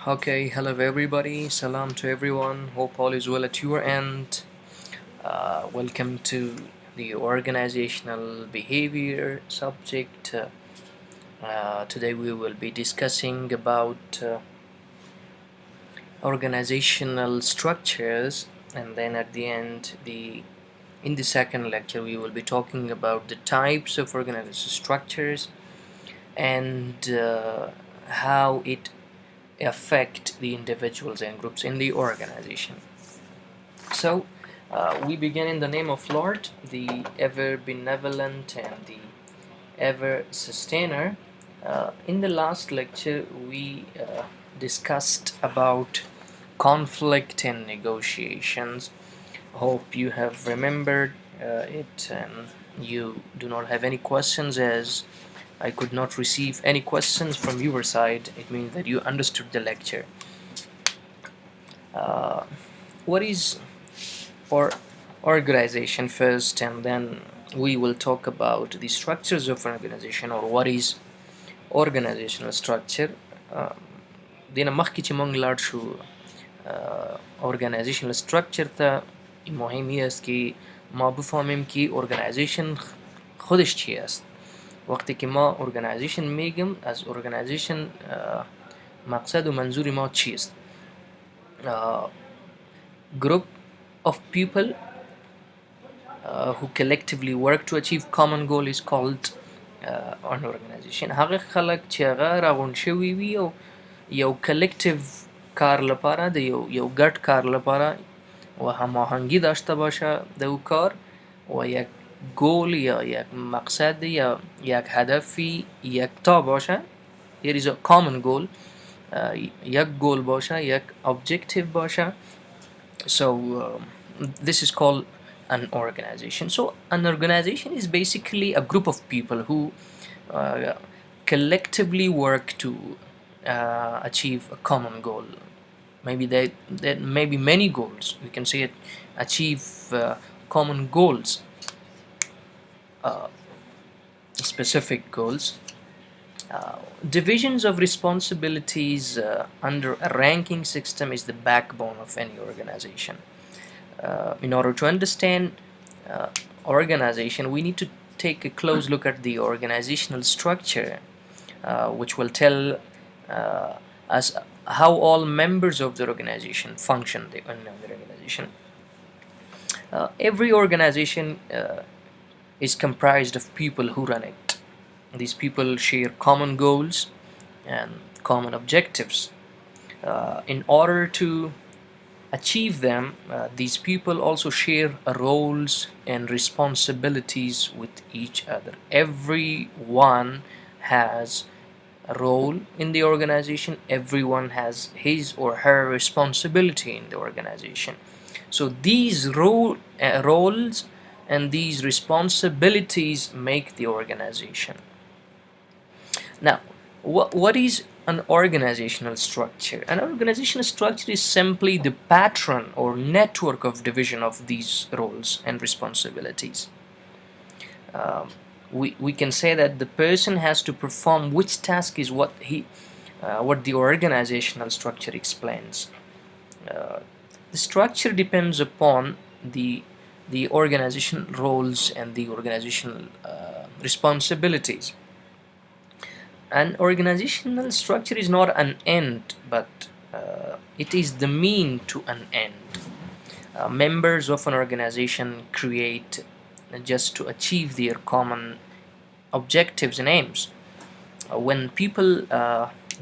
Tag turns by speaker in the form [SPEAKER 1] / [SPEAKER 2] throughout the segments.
[SPEAKER 1] Okay, hello everybody. Salam to everyone. Hope all is well at your end. Welcome to the organizational behavior subject. Today we will be discussing about organizational structures, and then at the end, the in the second lecture, we will be talking about the types of organizational structures and how it affect the individuals and groups in the organization. So, we begin in the name of Lord, the ever benevolent and the ever sustainer. In the last lecture, we discussed about conflict and negotiations. Hope you have remembered it and you do not have any questions, as I could not receive any questions from your side. It means that you understood the lecture. Uh, what is or organization first, and then we will talk about the structures of an organization, or what is organizational structure. دینه مخکې چې مونږ لاړ شو organizational structure ته، مهمی است که ما بفهمیم که organization خودش چی است. وقتی که ما organization میگم، از organization مقصد و منظور ما چیست؟ group of people who collectively work to achieve common goal is called an organization. هغه خلک چې هغه راغونډ شوي وي او یو collective کار لپاره، د یو ګډ کار لپاره و هماهنگی داشته باشه د او کار، و یک گول یا یک مقصد یا یک هدفی یکتا باشه. There is a common goal. یک گول باشه، یک objective باشه. So this is called an organization. So an organization is basically a group of people who collectively work to achieve a common goal. Maybe there may be many goals. We can say it, achieve common goals, specific goals. Divisions of responsibilities under a ranking system is the backbone of any organization. In order to understand organization, we need to take a close look at the organizational structure, which will tell us how all members of the organization function in the organization. Every organization is comprised of people who run it. These people share common goals and common objectives. In order to achieve them, these people also share roles and responsibilities with each other. Everyone has a role in the organization. Everyone has his or her responsibility in the organization. So these roles and these responsibilities make the organization. Now, what is an organizational structure? An organizational structure is simply the pattern or network of division of these roles and responsibilities. We can say that the person has to perform which task is what the organizational structure explains. The structure depends upon the organization roles and the organizational responsibilities. An organizational structure is not an end, but it is the mean to an end. Members of an organization create just to achieve their common objectives and aims. When people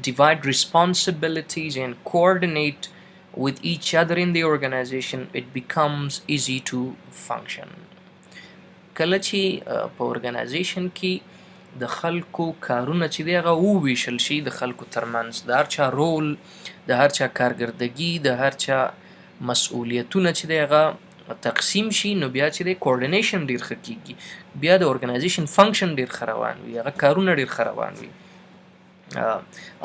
[SPEAKER 1] divide responsibilities and coordinate with each other in the organization, it becomes easy to function. کله چې په organization کې د خلکو کارونه چې دی هغه وویشل شي د خلکو ترمنځ، د هر چا رول، د هر چا کارګردګي، د هر چا مسؤلیتونه چې دی هغه تقسیم شي، نو بیا چې دی کوارډینیشن ډیر ښه کیږي، بیا د ارګنایزیشن فنکشن ډیر ښه روان وي، هغه کارونه ډیر ښه روان وي.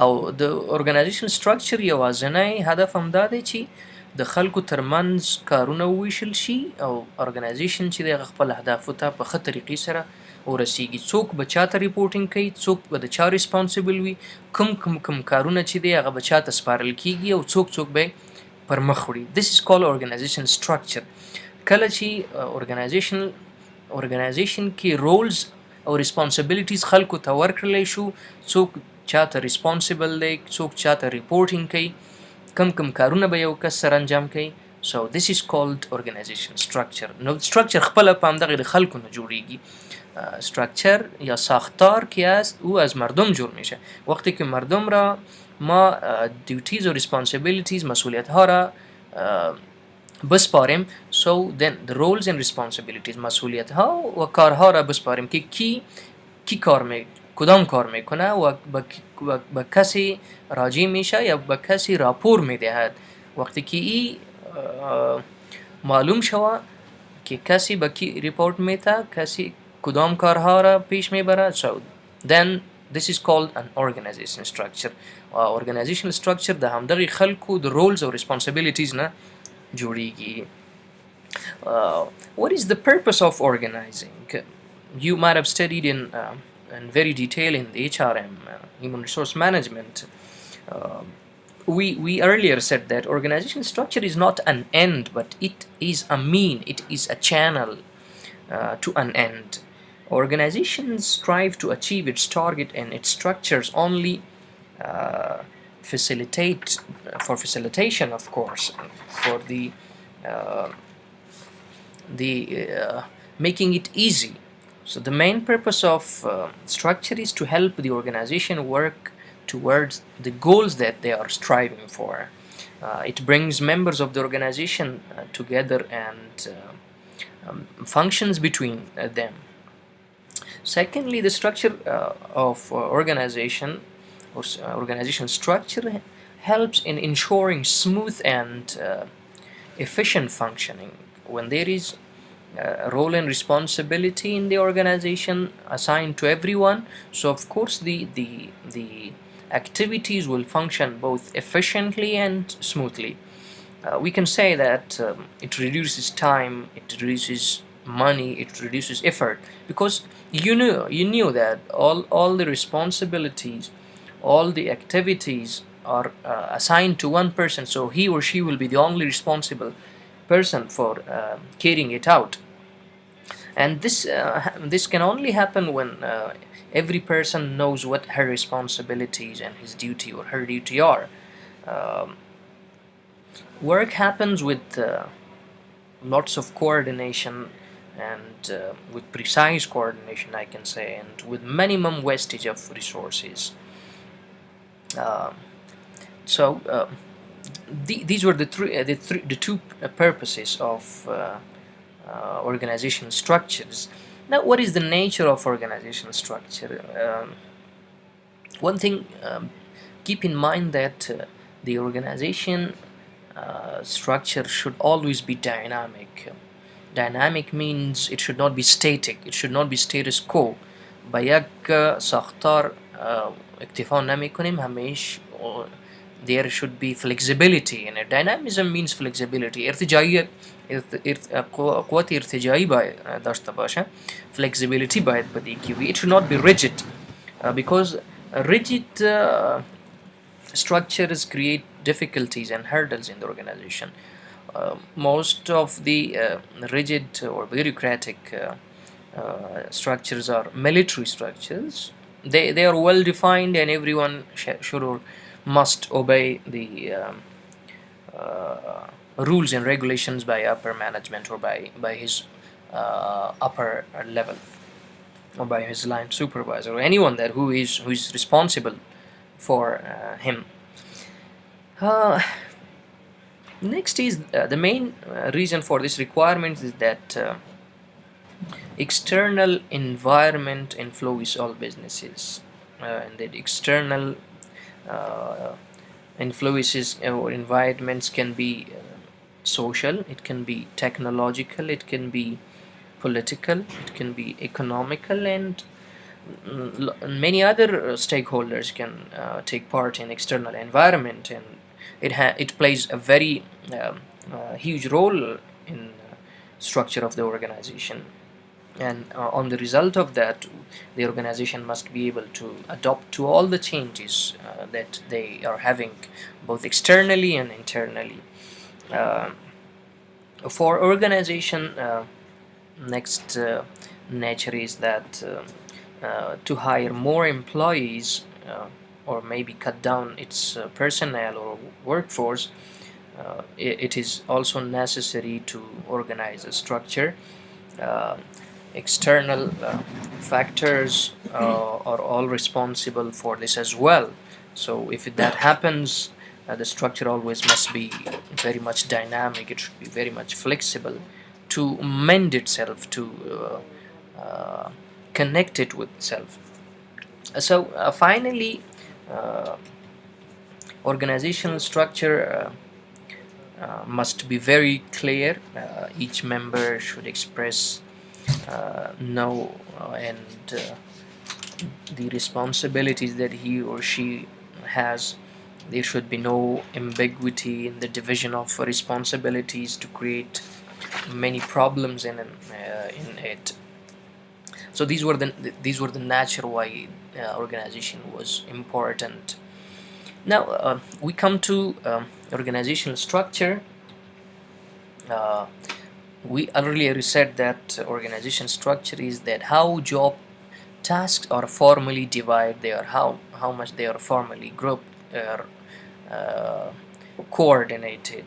[SPEAKER 1] او د ارګنایزیشن سټرکچر یوازینی هدف همدا دی چې د خلکو ترمنځ کارونه وویشل شي او ارګنایزیشن چې دی هغه خپل اهدافو ته په ښه طریقې سره ورسیږي. څوک به چاته ریپورټینګ کوي، څوک به د چا ریسپانسیبل وي، کوم کارونه چې دی هغه به چاته سپارل کیږي او څوک به پر مخ وړي. This is called organization structure. کله چې organization کې رولز او ریسپانسیبلیټیز خلکو ته ورکړلی شو، څوک چاته ریسپانسیبل دی، څوک چاته ریپورټینګ کوي، کم کارونه به یو کس سره انجام کوي. So this is called organization structure. نو structure خپل په همدغه د خلکو نه جوړیږي. structure یا ساختار که است او از مردم جور میشه. وقتی که مردم را ما duties و responsibilities مسئولیت ها را بسپاریم، so then the roles and responsibilities مسئولیت ها و کارها را بسپاریم که کی کدام کار میکنه و به کسی راجع میشه یا به کسی راپور میدهد. وقتی که ای معلوم شود که کسی به کی ریپورت میده، کسی کدام کارها را پیش میبره، so then this is called an organization structure. organizational structure د همدغه خلکو د roles او responsibilities نه جوړیږي. What is the purpose of organizing? You might have studied in very detail in the HRM, human resource management. We earlier said that organizational structure is not an end, but it is a mean, it is a channel to an end. Organizations strive to achieve its target, and its structures only facilitation, of course, for the making it easy. So the main purpose of structure is to help the organization work towards the goals that they are striving for. It brings members of the organization together and functions between them. Secondly, the structure of organization structure helps in ensuring smooth and efficient functioning. When there is a role and responsibility in the organization assigned to everyone, so of course the activities will function both efficiently and smoothly. We can say that it reduces time, it reduces money, it reduces effort, because you knew that all the responsibilities, all the activities are assigned to one person, so he or she will be the only responsible person for carrying it out. And this can only happen when every person knows what her responsibilities and his duty or her duty are. Work happens with lots of coordination and with precise coordination, I can say, and with minimum wastage of resources. These were the two purposes of organizational structures. Now, what is the nature of organizational structure? One thing, keep in mind that the organization structure should always be dynamic. Dynamic means it should not be static, it should not be status quo. با یک ساختار اکتفا نمی کنیم، همیشه there should be flexibility in it. Dynamism means flexibility. قوت ارتجاعی باید داشته باشه. Flexibility باید بدی که it should not be rigid, because rigid structures create difficulties and hurdles in the organization. Most of the rigid or bureaucratic structures are military structures. They are well defined, and everyone should or must obey the rules and regulations by upper management or by his upper level, or by his line supervisor, or anyone that who is responsible for him. Next is the main reason for this requirement is that external environment influences all businesses, and that external influences or environments can be social, it can be technological, it can be political, it can be economical, and many other stakeholders can take part in external environment, and it plays a very huge role in structure of the organization. and on the result of that, the organization must be able to adopt to all the changes that they are having, both externally and internally. Uh, for organization, next nature is that to hire more employees, or maybe cut down its personnel or workforce, it is also necessary to organize a structure. uh, External factors are all responsible for this as well. So if that happens, the structure always must be very much dynamic. It should be very much flexible to mend itself, to connect it with itself. So finally, uh, organizational structure must be very clear. Each member should express know and the responsibilities that he or she has. There should be no ambiguity in the division of responsibilities to create many problems in it. So these were the nature why organization was important. Now we come to organizational structure. Uh, we earlier said that organization structure is that how job tasks are formally divided, they are how much they are formally grouped or uh, coordinated.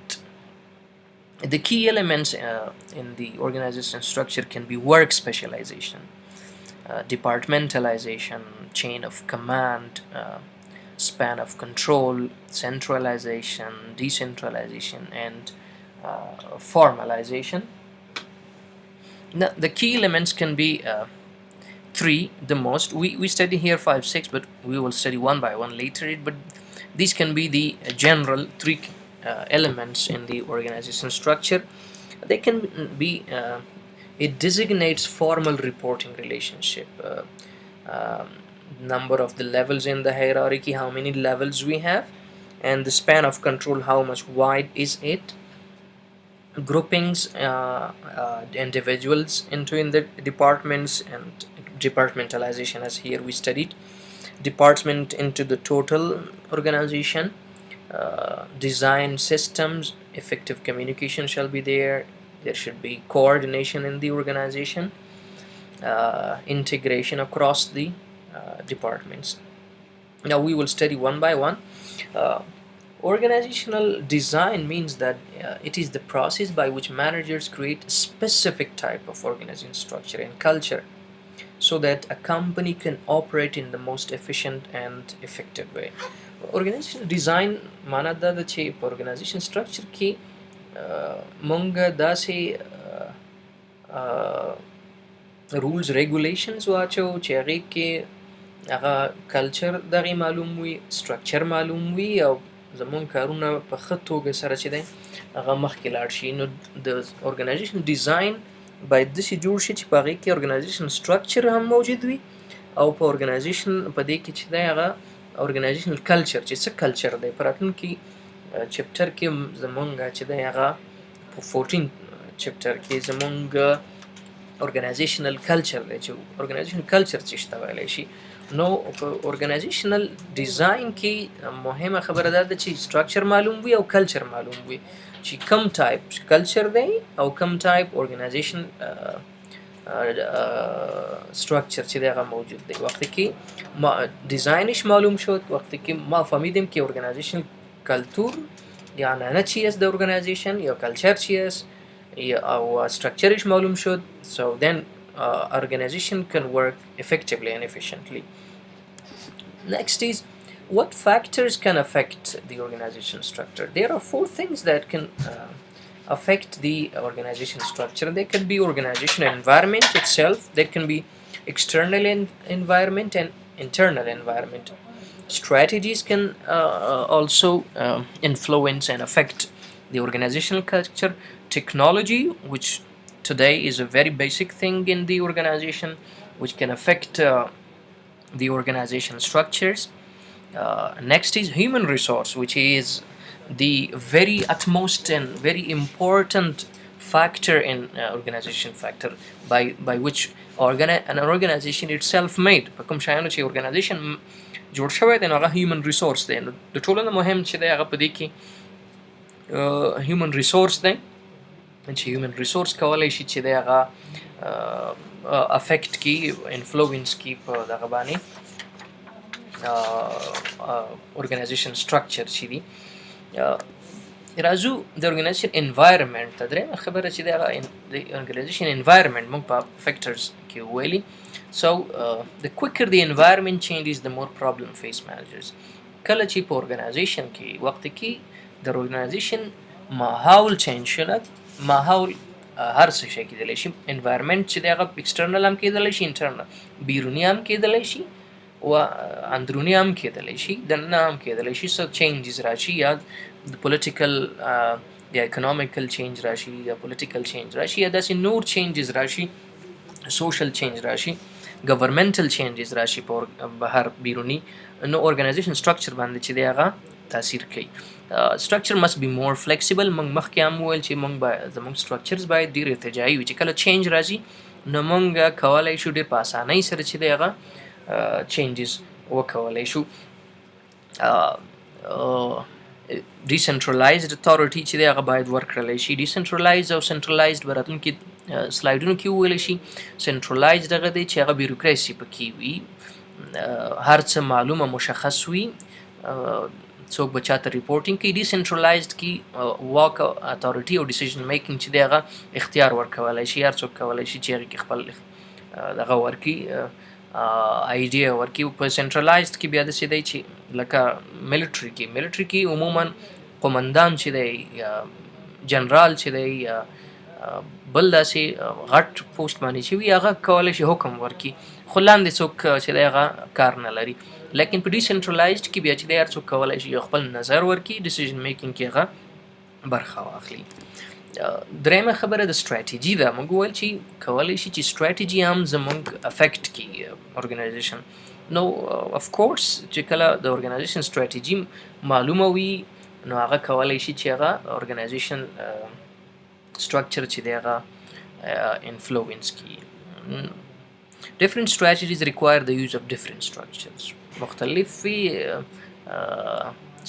[SPEAKER 1] The key elements in the organization structure can be work specialization, departmentalization, chain of command, span of control, centralization, decentralization, and formalization. Now, the key elements can be three the most. We study here five, six, but we will study one by one later. But these can be the general three elements in the organization structure. They can be it designates formal reporting relationship, um, number of the levels in the hierarchy, how many levels we have, and the span of control, how much wide is it, groupings individuals into in the departments, and departmentalization, as here we studied department into the total organization. Design systems, effective communication shall be there. There should be coordination in the organization, integration across the departments. Now we will study one by one. uh, Organizational design means that it is the process by which managers create a specific type of organization structure and culture so that a company can operate in the most efficient and effective way. Organizational design माना دا د چې په organization structure کې مونږ داسې rules regulations واچو چې هغې کې هغه کلچر دغې معلوم وي، structure معلوم وي، او زمونږ کارونه په ښه توګه سره چې دی هغه مخکې لاړ شي. نو د organization design باید داسې جوړ شي چې په هغې کې organization structure هم موجود وي، او په organization په دې کې چې دی هغه organizational culture چې څه culture دی. په راتلونکي چپټر کې زمونږ چې دی هغه په 14 چپټر کې زمونږ organizational culture دی چې organizational culture څه شته ویلی شي. نو په organizational design کې مهمه خبره دا ده چې structure معلوم وي او culture معلوم وي، چې کم type culture دی او کم type organization structure چې دی هغه موجود دی. وقتی کې ما دیزاینش معلوم شد، وقتی که ما فهمیدیم که organization کلتور یا عنعنه چی است در organization یا کلچر چی است او structureش معلوم شد، so then organization can work effectively and efficiently. Next is what factors can affect the organization structure. There are four things that can affect the organization structure. There can be organizational environment itself, there can be external environment and internal environment. Strategies can also influence and affect the organizational culture. Technology, which today is a very basic thing in the organization, which can affect the organization structures. Next is human resource, which is the very utmost and very important factor in organization factor by which an organization itself made په کوم شایانو چې organization جوړ شوی دی نو هغه human resource دی نو د ټولو نه مهم چې دی هغه په دې کې human resource دی چې human resource کولای شي چې دی هغه افیکټ کی انفلوئنس کی په دغه باندې organization structure چې دی راځو د organization environment ته درېمه خبره چې د organization environment موږ په factors کې ویلي so the quicker the environment changes the more problem face managers کله چې په organization کې وخت کې د organization ماحول change شول ماحول هر څه شي کېدلی شي environment چې د هغه external هم کېدلی شي internal بیرونی هم کېدلی شي و اندرونی هم کېدلی شي دننه هم کېدلی شي so changes راشي یا د political یا economical change راشي یا political change راشي یا داسې نور changes راشي social change راشي governmental changes راشي په بهر بیرونی نو organization structure باندې چې دی هغه تاثیر کوي structure must be more flexible موږ مخکې هم وویل چې موږ زموږ structures باید ډېر ارتجاعي وي چې کله change راځي نو موږ کولی شو ډېر په اسانۍ سره چې دی هغه changes وکولای شو decentralized authority چې دی هغه باید ورکړلی شي decentralized او centralized به راتلونکي سلایډونو کې وویلی شي centralized هغه دی چې هغه بیروکراسي پکې وي هر څه معلومه مشخص وي څوک به چاته ریپورټینګ کوي decentralized کې واک اتھارټي او ډیسیژن میکینګ چې دی هغه اختیار ورکولی شي هر څوک کولی شي چې هغې کې خپل دغه ورکړي idea ورکی په سنټرلایزد کې بیا داسې دی چې لکه ملټري کې عموما قومندان چې دی یا جنرال چې دی یا بل داسې غټ پوسټ باندې چې وي هغه کولی شي حکم ورکي خو لاندې څوک چې دی هغه کار نه لري لیکن په ډیسنټرلایزد کې بیا چې دی هر څوک کولی شي خپل نظر ورکي ډیسیژن میکینګ کې هغه برخه واخلي درېمه خبره د strategy ده موږ وویل چې کولی شي چې strategy هم زموږ افیکټ کړي organization نو of course چې کله د organization strategy معلومه وي نو هغه کولی شي چې هغه organization structure چې دی هغه influence کړي different strategies require the use of different structures مختلفي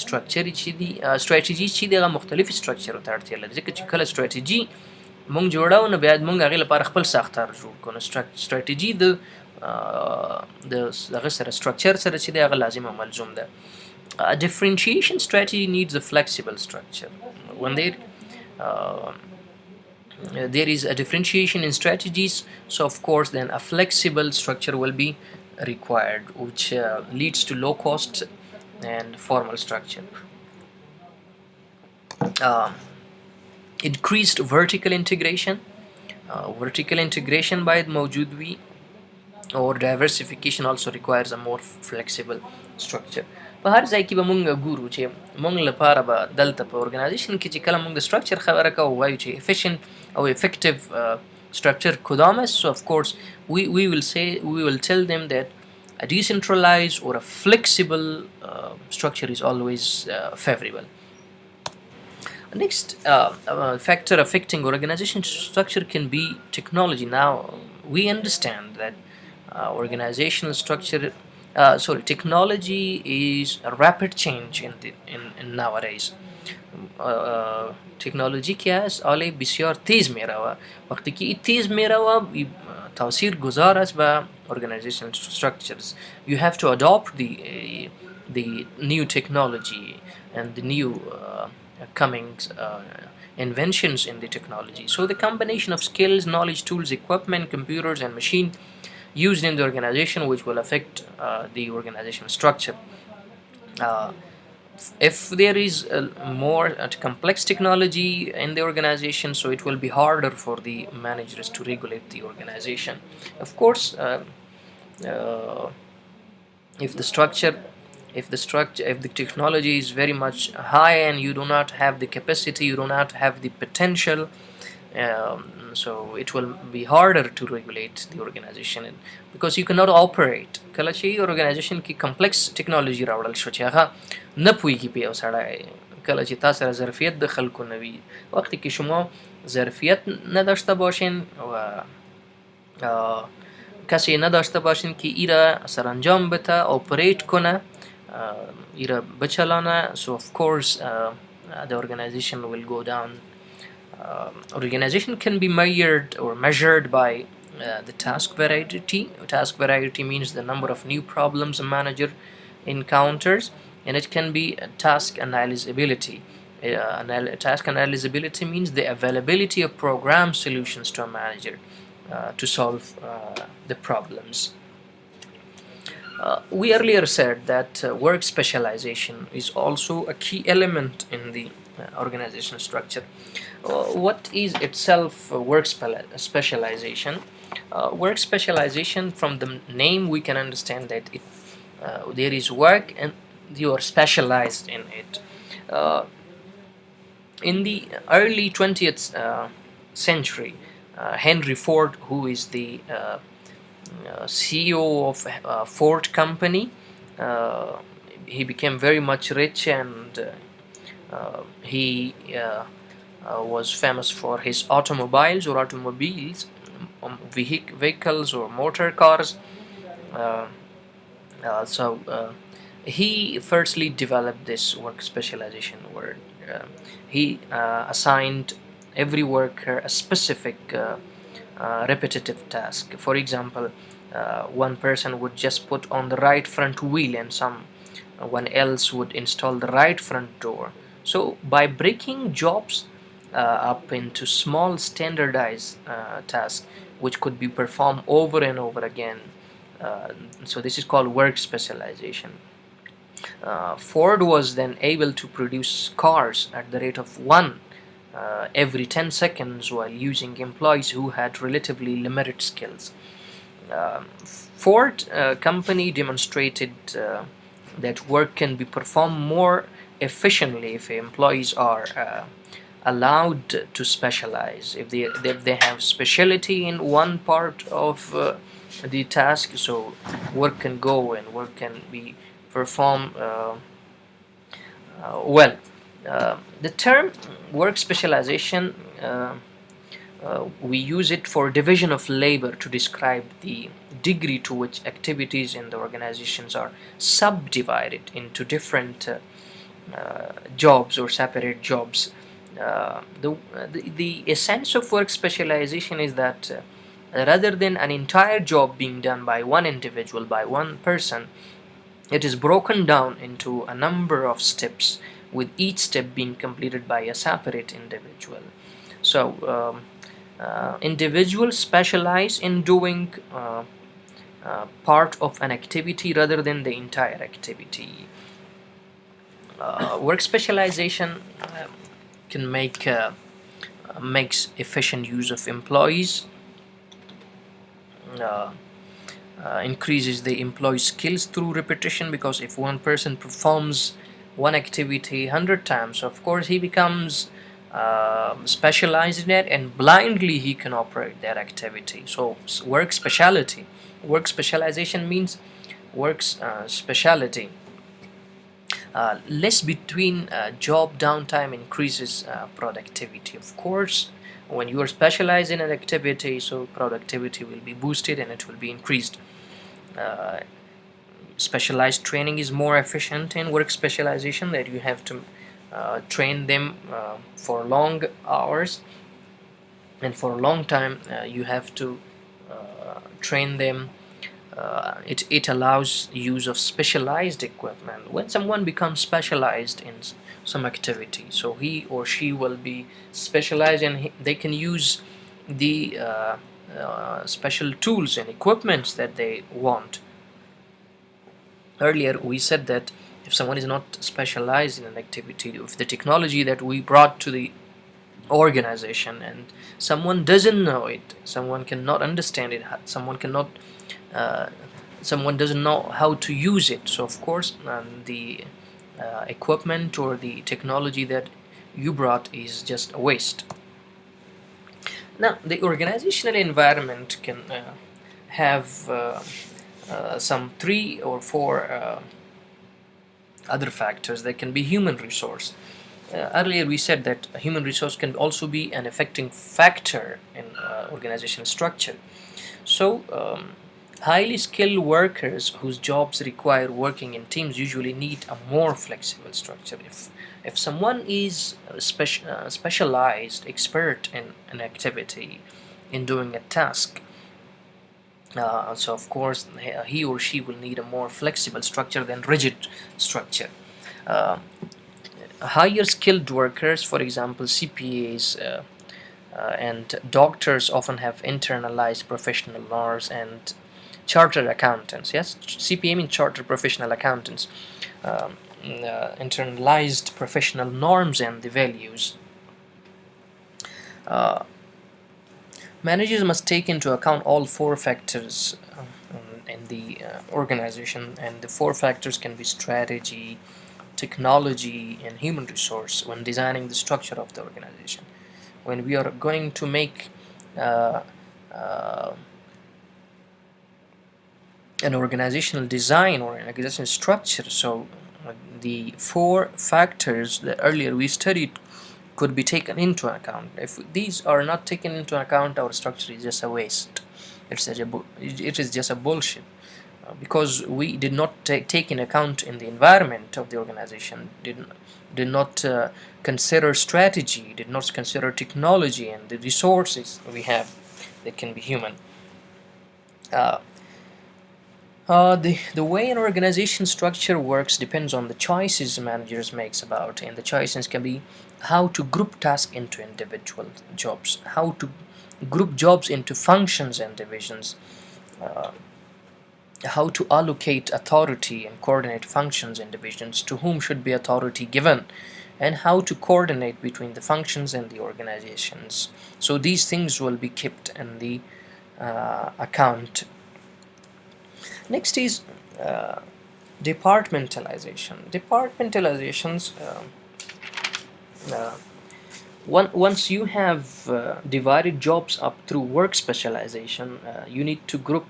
[SPEAKER 1] strategies چې دی هغه مختلفي structure ته اړتیا لري ځکه چې کله strategy مونږ جوړاو نو بیا مونږ هغې لپاره خپل ساختار جوړ کړو نو strategy د هغه سره structure سره چې دی هغه لازم او ملزوم ده A differentiation strategy needs a flexible structure when there is a differentiation in strategies so of course then a flexible structure will be required which leads to low cost and formal structure increased vertical integration باید موجود وي or diversification also requires a more flexible structure په هر ځای کې به مونږ ګورو چې مونږ لپاره به دلته په organization کې چې کله مونږ د structure خبره کوو وایو چې efficient او effective structure قدامه so of course we will tell them that a decentralized or a flexible structure is always favorable. Next factor affecting organization structure can be technology. Now we understand that organizational structure technology is a rapid change in nowadays. Technology क्या है आले بسیار تیز می روه وقتی که این تیز می روه تاثیر گذار است به organizational structures you have to adopt the new technology and the new coming inventions in the technology so the combination of skills knowledge tools equipment computers and machine used in the organization which will affect the organizational structure if there is more complex technology in the organization so it will be harder for the managers to regulate the organization of course if the technology is very much high and you do not have the capacity you do not have the potential so it will be harder to regulate the organization because you cannot operate کله چې organization کې complex technology راوړل شو چې هغه نه پوهیږي په یو سړی کله چې تاسو سره ظرفیت دخل کنوي وقتی که شما ظرفیت نداشته باشین و کسی نداشته باشین که ای را سرانجام بده اپریت کنه ای را بچلانه so of course the organization will go down. Organization can be measured by the task variety. Task variety means the number of new problems a manager encounters, and it can be task analyzability. Task analyzability means the availability of program solutions to a manager to solve the problems. We earlier said that work specialization is also a key element in the organizational structure. What is itself work specialization? Work specialization, from the name we can understand that there is work and you are specialized in it. In the early 20th century, Henry Ford, who is the CEO of Ford Company, he became very much rich, and he was famous for his vehicles or motor cars. He firstly developed this work specialization where he assigned every worker a specific repetitive task. For example, one person would just put on the right front wheel and someone else would install the right front door. So by breaking jobs up into small standardized tasks which could be performed over and over again, so this is called work specialization. Ford was then able to produce cars at the rate of one every 10 seconds while using employees who had relatively limited skills. Ford company demonstrated that work can be performed more efficiently if employees are allowed to specialize. If they have specialty in one part of the task, so work can go and work can be performed well. The term work specialization, we use it for division of labor to describe the degree to which activities in the organizations are subdivided into different jobs or separate jobs. The essence of work specialization is that rather than an entire job being done by one individual, by one person, it is broken down into a number of steps, with each step being completed by a separate individual. So individuals specialize in doing part of an activity rather than the entire activity. Work specialization can makes efficient use of employees, increases the employee skills through repetition, because if one person performs one activity 100 times, of course he becomes specialized in it, and blindly he can operate that activity. So work specialization means works speciality. Less between job downtime increases productivity. Of course, when you are specialized in an activity, so productivity will be boosted and it will be increased. Specialized training is more efficient in work specialization, that you have to train them for long hours, and for a long time you have to train them. It allows use of specialized equipment. When someone becomes specialized in some activity, so he or she will be specialized, and they can use the special tools and equipments that they want. Earlier we said that if someone is not specialized in an activity, if the technology that we brought to the organization and someone doesn't know it, someone cannot understand it, someone doesn't know how to use it, so of course the equipment or the technology that you brought is just a waste. Now, the organizational environment can have some 3 or 4 other factors. That can be human resource. earlier we said that human resource can also be an affecting factor in organizational structure. So, highly skilled workers whose jobs require working in teams usually need a more flexible structure. If someone is specialized, expert in an activity, in doing a task, so of course he or she will need a more flexible structure than rigid structure. Uh, Higher skilled workers, for example, CPAs, and doctors often have internalized professional norms, and chartered accountants. Yes, CPA means chartered professional accountants. Internalized professional norms and the values. Uh, Managers must take into account all four factors in the organization, and the four factors can be strategy, technology, and human resource when designing the structure of the organization. When we are going to make uh, uh, an organizational design or an organizational structure, so the four factors that earlier we studied could be taken into account. If these are not taken into account, our structure is just a waste. It is just a bullshit, because we did not take in account in the environment of the organization, did not consider strategy, did not consider technology and the resources we have that can be human. Uh, the way an organization structure works depends on the choices managers makes about, and the choices can be how to group tasks into individual jobs, how to group jobs into functions and divisions, uh, how to allocate authority and coordinate functions and divisions, to whom should be authority given, and how to coordinate between the functions and the organizations. So these things will be kept in the account. Next is uh, departmentalization. Departmentalizations. Uh, Once you have divided jobs up through work specialization, you need to group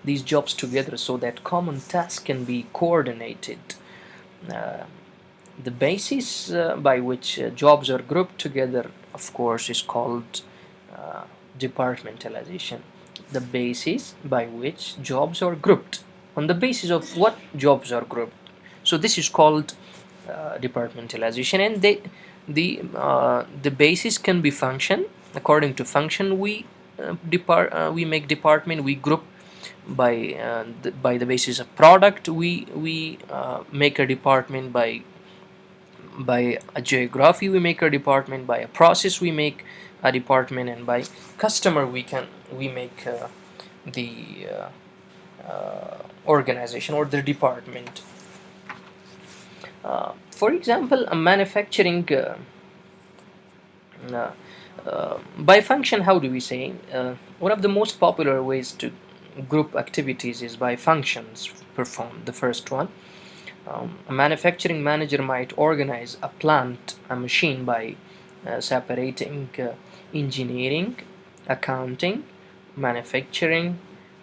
[SPEAKER 1] these jobs together so that common tasks can be coordinated. Uh, the basis by which jobs are grouped together, of course, is called uh, departmentalization. The basis by which jobs are grouped, on the basis of what jobs are grouped. So this is called departmentalization, and the basis can be function. According to function, we make department. We group by the basis of product. We make a department by a geography. We make a department by a process. We make a department, and by customer we make the organization or the department. For example, a manufacturing uh, by function, how do we say? One of the most popular ways to group activities is by functions performed. The first one, a manufacturing manager might organize a plant, a machine, by separating engineering, accounting, manufacturing,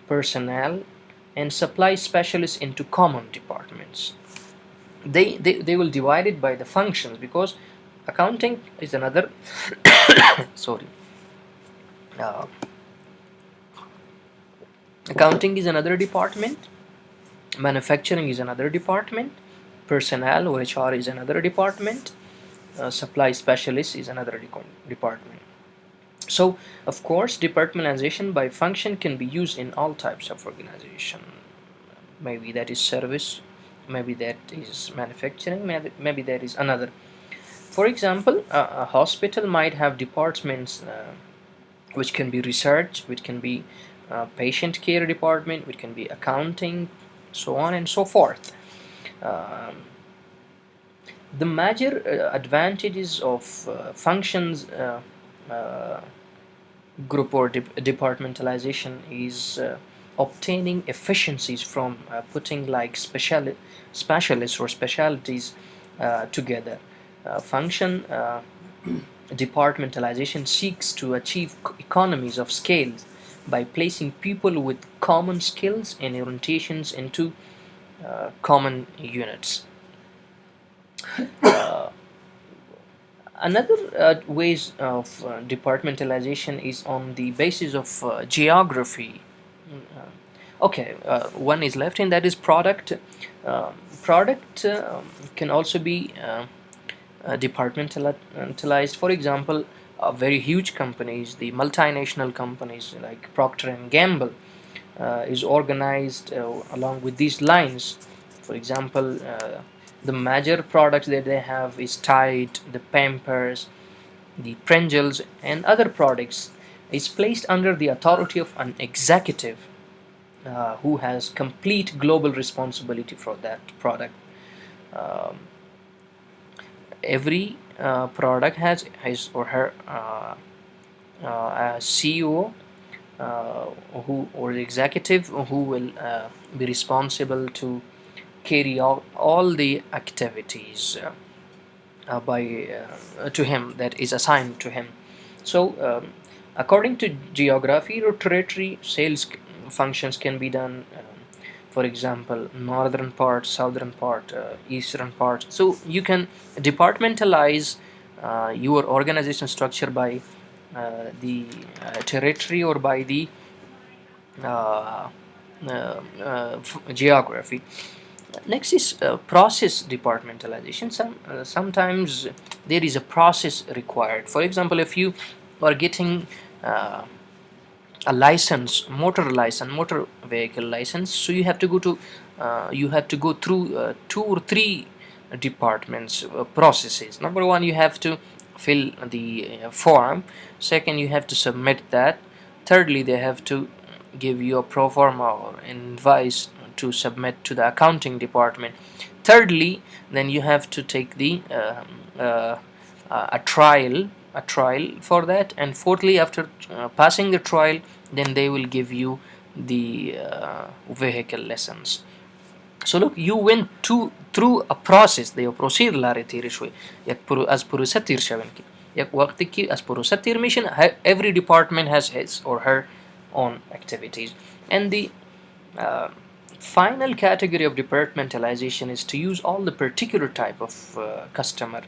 [SPEAKER 1] personnel, and supply specialists into common departments. They will divide it by the functions, because accounting is another sorry uh, accounting is another department, manufacturing is another department, personnel or HR is another department, supply specialist is another department. So of course departmentalization by function can be used in all types of organization. Maybe that is service, maybe that is manufacturing, maybe that is another. For example, a hospital might have departments which can be research, which can be patient care department, which can be accounting, so on and so forth. Um, the major advantages of functions uh, group or departmentalization is obtaining efficiencies from putting like specialists or specialties together. Function departmentalization seeks to achieve economies of scale by placing people with common skills and orientations into common units. Another ways of departmentalization is on the basis of geography. Okay, one is left, and that is product. Product can also be departmentalized. For example, very huge companies, the multinational companies like Procter and Gamble, is organized along with these lines. For example, the major products that they have is Tide, the Pampers, the Pringles, and other products is placed under the authority of an executive who has complete global responsibility for that product. Um, every product has his or her a CEO uh, who or the executive who will be responsible to carry out all the activities by to him that is assigned to him. So, according to geography or territory, sales functions can be done. For example, northern part, southern part, eastern part. So you can departmentalize your organization structure by the territory or by the uh, geography. Next is process departmentalization. Sometimes there is a process required. For example, if you are getting uh, a license, motor vehicle license, so you have to go through two or three departments processes. Number one, you have to fill the form. Second, you have to submit that. Thirdly, they have to give you a pro forma or invoice to submit to the accounting department. Thirdly, then you have to take the a trial for that. And fourthly, after passing the trial, then they will give you the vehicle lessons. So look, you went through a process. The proceed lari tiri shwi. Yak puru as puru satir shaven ki. Yak waqti ki as puru satir mission. Every department has his or her own activities, and the uh, final category of departmentalization is to use all the particular type of customer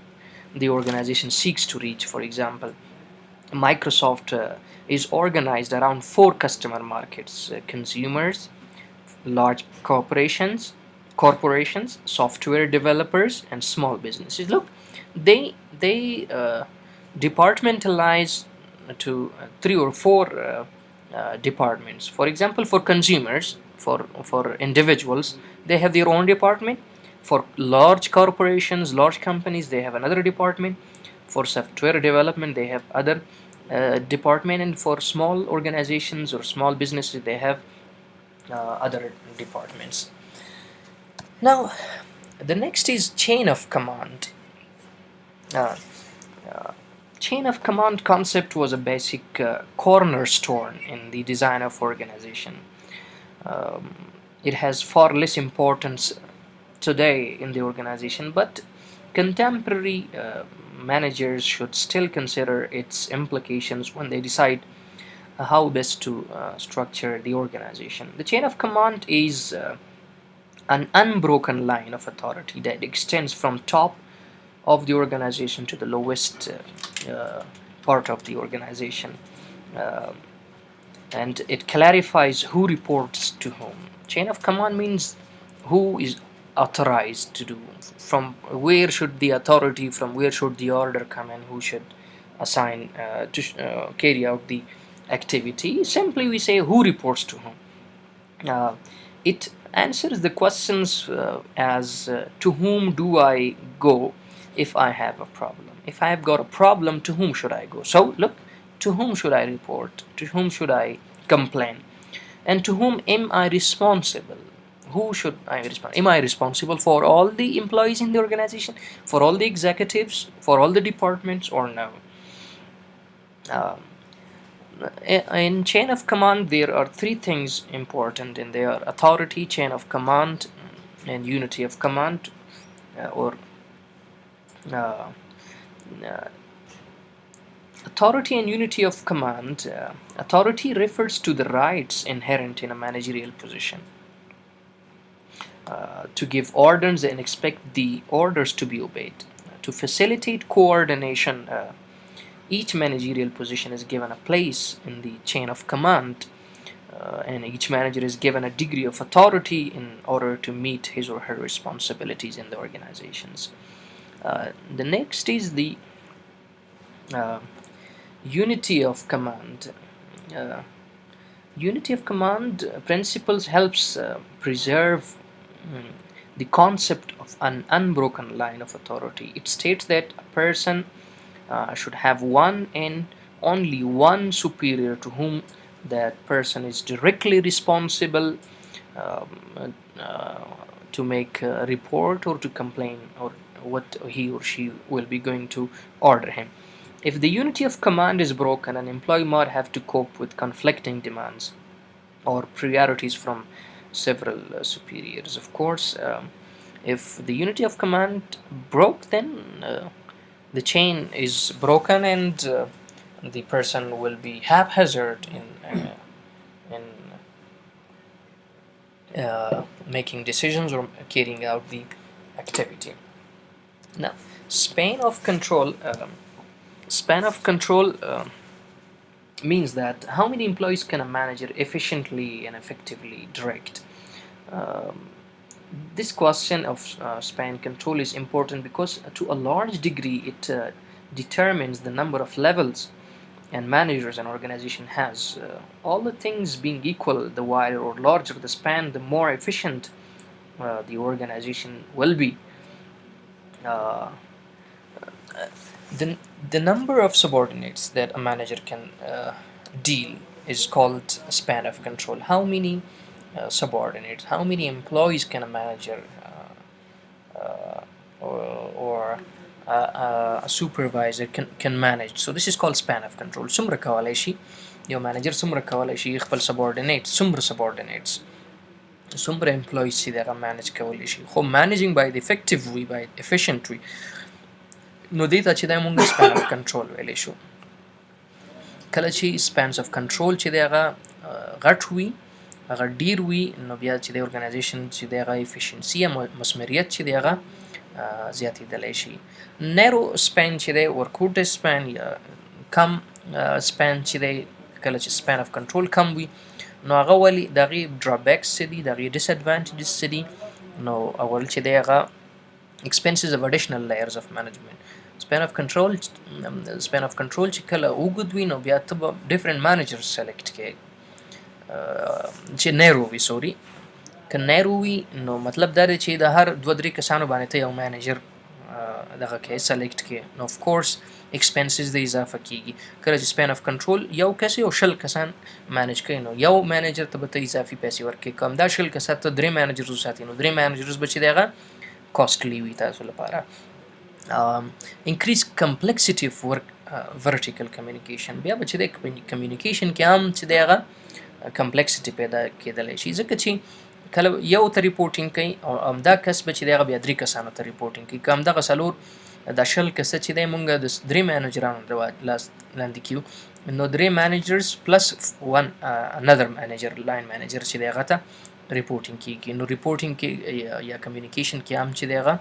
[SPEAKER 1] the organization seeks to reach. For example, Microsoft is organized around four customer markets: consumers, large corporations, software developers, and small businesses. Look, they departmentalize to three or four departments. For example, for consumers, for individuals, they have their own department. For large corporations, large companies, they have another department. For software development, they have other department, and for small organizations or small businesses, they have other departments. Now, the next is chain of command. Uh, Chain of command concept was a basic cornerstone in the design of organization. Um, it has far less importance today in the organization, but contemporary managers should still consider its implications when they decide how best to structure the organization. The chain of command is an unbroken line of authority that extends from top of the organization to the lowest part of the organization. Uh, and it clarifies who reports to whom. Chain of command means who is authorized to do, from where should the authority, from where should the order come, and who should assign to carry out the activity. Simply, we say who reports to whom. Uh, it answers the questions as to whom do I go if I have a problem? If I have got a problem, to whom should I go? So, look, to whom should I report? To whom should I complain? And to whom am I responsible? Who should I respond? Am I responsible for all the employees in the organization, for all the executives, for all the departments, or no? Um, in chain of command, there are three things important in there: authority, chain of command, and unity of command, or uh, uh, authority and unity of command. Authority refers to the rights inherent in a managerial position to give orders and expect the orders to be obeyed. To facilitate coordination, each managerial position is given a place in the chain of command, and each manager is given a degree of authority in order to meet his or her responsibilities in the organizations. The next is the uh, unity of command. Uh, Unity of command principles helps preserve mm, the concept of an unbroken line of authority. It states that a person should have one and only one superior to whom that person is directly responsible, uh, to make a report or to complain, or what he or she will be going to order him. If the unity of command is broken, an employee might have to cope with conflicting demands or priorities from several superiors. Of course, if the unity of command broke, then the chain is broken, and the person will be haphazard in making decisions or carrying out the activity. Now, span of control. Span of control means that how many employees can a manager efficiently and effectively direct. Um, this question of span control is important because to a large degree it determines the number of levels and managers an organization has. All the things being equal, the wider or larger the span, the more efficient the organization will be. Uh, the, the number of subordinates that a manager can deal is called span of control. How many subordinates, how many employees can a manager or a supervisor can manage. So this is called span of control. څومره کولای شي یو manager څومره کولای شي خپل subordinates څومره subordinates څومره employees چې دغه manage کولی شي خو managing باید effective وي باید efficient وي نو دې ته چې دا مونږ span of control ویلی شو کله چې spans of control چې دی هغه غټ وي هغه ډیر وي نو بیا چې د organization چې دی هغه efficiency یا مثمریت چې دی هغه زیاتېدلی شي نیرو سپین چې دی ورکوټ سپین یا کم سپین چې دی کله چې سپین اف کنټرول کم وي نو هغه ولې د هغې ډرابیکس څه دي د هغې ډس اډوانټیجز څه دي نو اول چې دی هغه expenses of additional layers of management span of control چې کله اوږد وي نو بیا ته به different managers select کړې چې نیرو وي سوري که نیرو وي نو مطلب دا دی چې د هر دوه درې کسانو باندې ته یو مینیجر دغه کې سلیکټ کړې نو اف کورس ایکسپنسز د اضافه کیږي کله چې سپین اف کنټرول یو کس یو شل کسان مینیج کوي نو یو مینیجر ته به ته اضافي پیسې ورکړې کم دا شل کسان ته درې مینیجرز وساتي نو درې مینیجرز به چې دی هغه کاسټلی وي تاسو لپاره increase complexity of work vertical communication بیا به چې د کمیونیکیشن کې هم چې دی هغه کمپلیکسټي پیدا کېدلی شي ځکه چې کله یو ته ریپورټینګ کوي او همدا کس به چې دی هغه بیا درې کسانو ته ریپورټینګ کوي که همدغه څلور دا شل کسه چې دی مونږ د درې مینیجرانو لاس لاندې کیو نو درې مینیجرز پلس ون انذر مینیجر لاین مینیجر چې دی هغه ته ریپورټینګ کیږي نو ریپورټینګ کې یا کمیونیکیشن کې هم چې دی هغه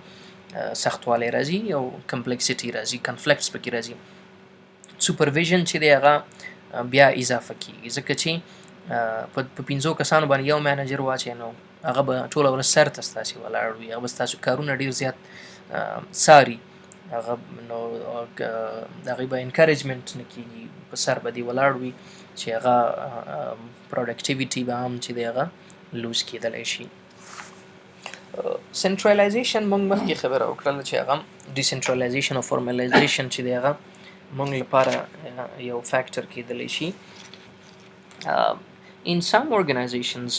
[SPEAKER 1] سختوالی راځي او کمپلیکسټي راځي کنفلیکټس پکې راځي سوپرویژن چې دی هغه بیا اضافه کیږي ځکه چې په پنځو کسانو باندې یو مینیجر واچوي نو هغه به ټوله ورځ سر ته ستاسې ولاړ وي هغه به ستاسو کارونه ډېر زیات څاري هغه نو د هغې به انکریجمنټ نه کېږي په سر به دې ولاړ وي چې هغه پروډکټیویټي به هم چې دی هغه لوز کېدلی شي سنټرالایزیشن موږ مخکې خبره وکړله چې هغه ډیسنټرالایزیشن او فارملایزیشن چې دی هغه موږ لپاره یو فیکټر کېدلی شي In some organizations,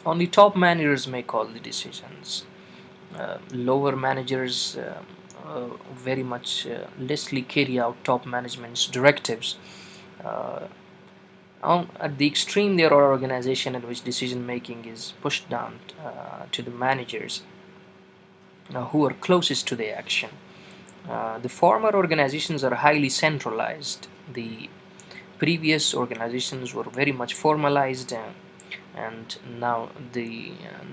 [SPEAKER 1] only top managers make all the decisions. Lower managers very much lessly carry out top management's directives. At the extreme, there are organizations in which decision making is pushed down to the managers who are closest to the action. The former organizations are highly centralized. The previous organizations were very much formalized, and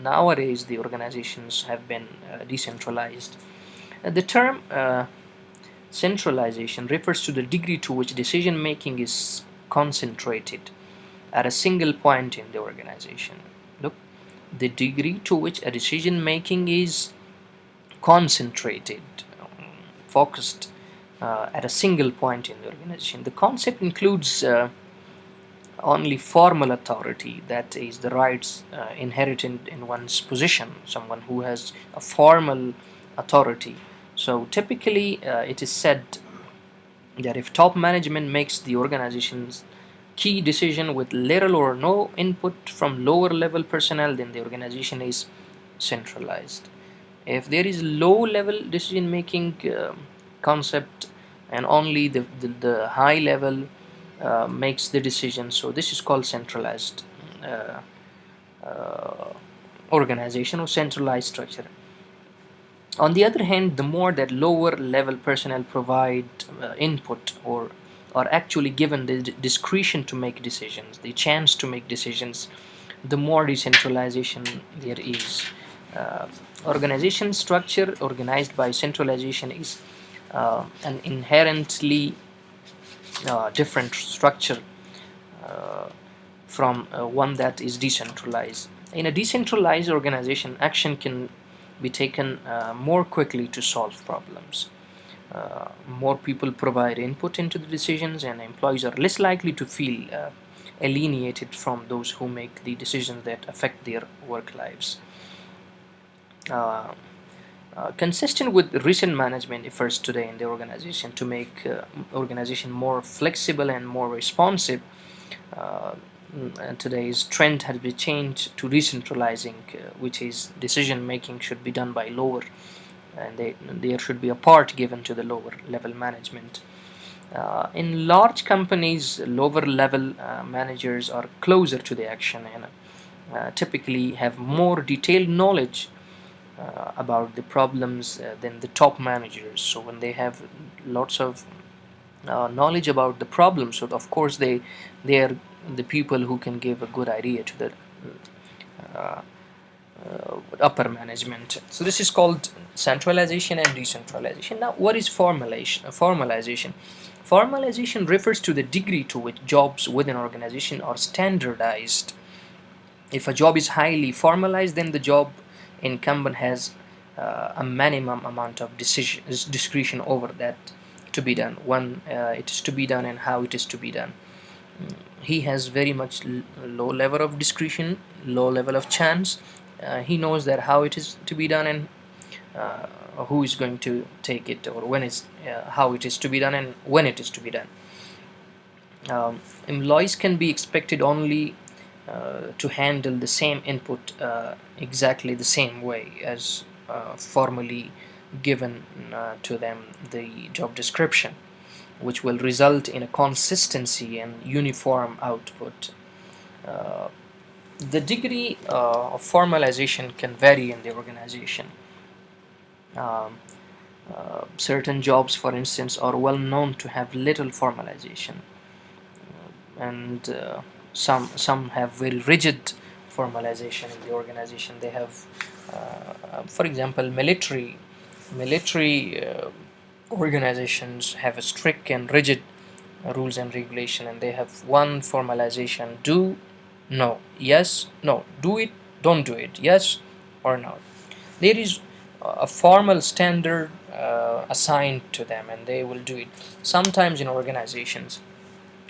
[SPEAKER 1] nowadays the organizations have been decentralized. The term centralization refers to the degree to which decision making is concentrated at a single point in the organization. Look, the degree to which a decision making is concentrated, focused at a single point in the organization. The concept includes only formal authority, that is, the rights inherent in one's position, someone who has a formal authority. So typically, it is said that if top management makes the organization's key decision with little or no input from lower level personnel, then the organization is centralized. If there is low level decision making concept and only the high level makes the decision, so this is called centralized uh, uh, organization or centralized structure. On the other hand, the more that lower level personnel provide input or are actually given the discretion to make decisions, the chance to make decisions, the more decentralization there is. Uh, Organization structure organized by centralization is an inherently different structure uh, from one that is decentralized. In a decentralized organization, action can be taken more quickly to solve problems. More people provide input into the decisions, and employees are less likely to feel alienated from those who make the decisions that affect their work lives. Uh, Consistent with recent management efforts today in the organization to make organization more flexible and more responsive, uh, and today's trend has been changed to decentralizing, which is decision making should be done by lower, and there should be a part given to the lower level management. In large companies, lower level managers are closer to the action and typically have more detailed knowledge about the problems than the top managers. So when they have lots of knowledge about the problem, so of course they are the people who can give a good idea to the uh, upper management. So this is called centralization and decentralization. Now, what is formalization? Formalization refers to the degree to which jobs within an organization are standardized. If a job is highly formalized, then the job incumbent has a minimum amount of discretion over that to be done, when it is to be done and how it is to be done. He has very much low level of discretion, low level of chance. He knows that how it is to be done and uh, who is going to take it, or when it's how it is to be done and when it is to be done. Employees can be expected only to handle the same input exactly the same way as formally given to them the job description, which will result in a consistency and uniform output. Uh, the degree of formalization can vary in the organization. Um, Certain jobs, for instance, are well known to have little formalization, and some have very rigid formalization in the organization. They have, for example, military organizations have a strict and rigid rules and regulation, and they have one formalization: do, no, yes, no, do it, don't do it, yes or no. There is a formal standard assigned to them, and they will do it. Sometimes in organizations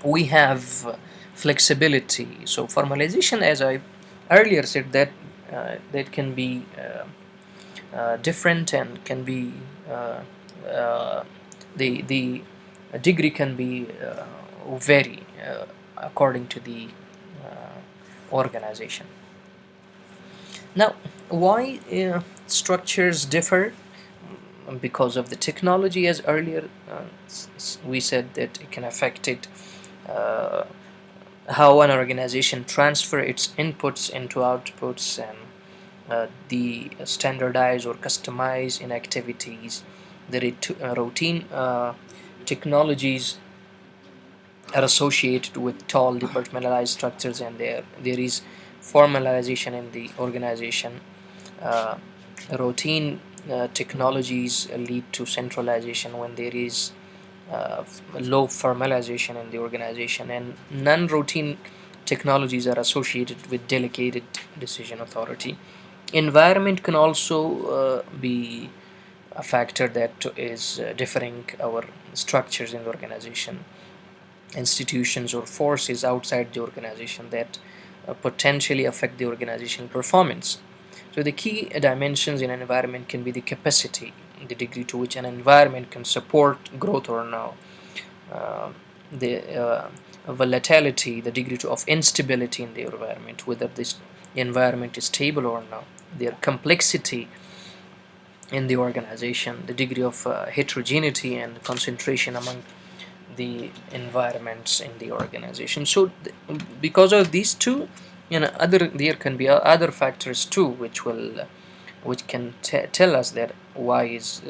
[SPEAKER 1] we have flexibility. So formalization, as I earlier said, that can be different and can be uh, the degree can be vary according to the organization. Now, why structures differ? Because of the technology, as earlier we said that it can affect it, uh, how an organization transfer its inputs into outputs, and the standardize or customize in activities, the routine technologies are associated with tall departmentalized structures, and there is formalization in the organization. uh, Routine technologies lead to centralization when there is low formalization in the organization, and non-routine technologies are associated with delegated decision authority. Environment can also be a factor that is differing our structures in the organization, institutions or forces outside the organization that potentially affect the organizational performance. So the key dimensions in an environment can be the capacity, the degree to which an environment can support growth or no, uh, the volatility, the degree of instability in the environment, whether this environment is stable or not, their complexity in the organization, the degree of heterogeneity and concentration among the environments in the organization. So because of these two, other there can be other factors too, which can tell us that why is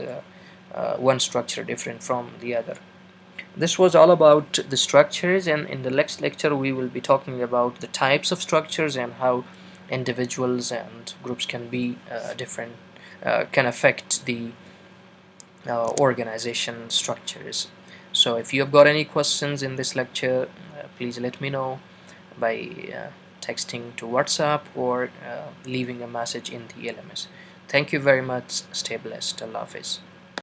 [SPEAKER 1] one structure different from the other. This was all about the structures, and in the next lecture we will be talking about the types of structures and how individuals and groups can be different, can affect the organization structures. So if you have got any questions in this lecture, please let me know by texting to WhatsApp or leaving a message in the LMS. Thank you very much. Stay blessed. Allah Hafiz.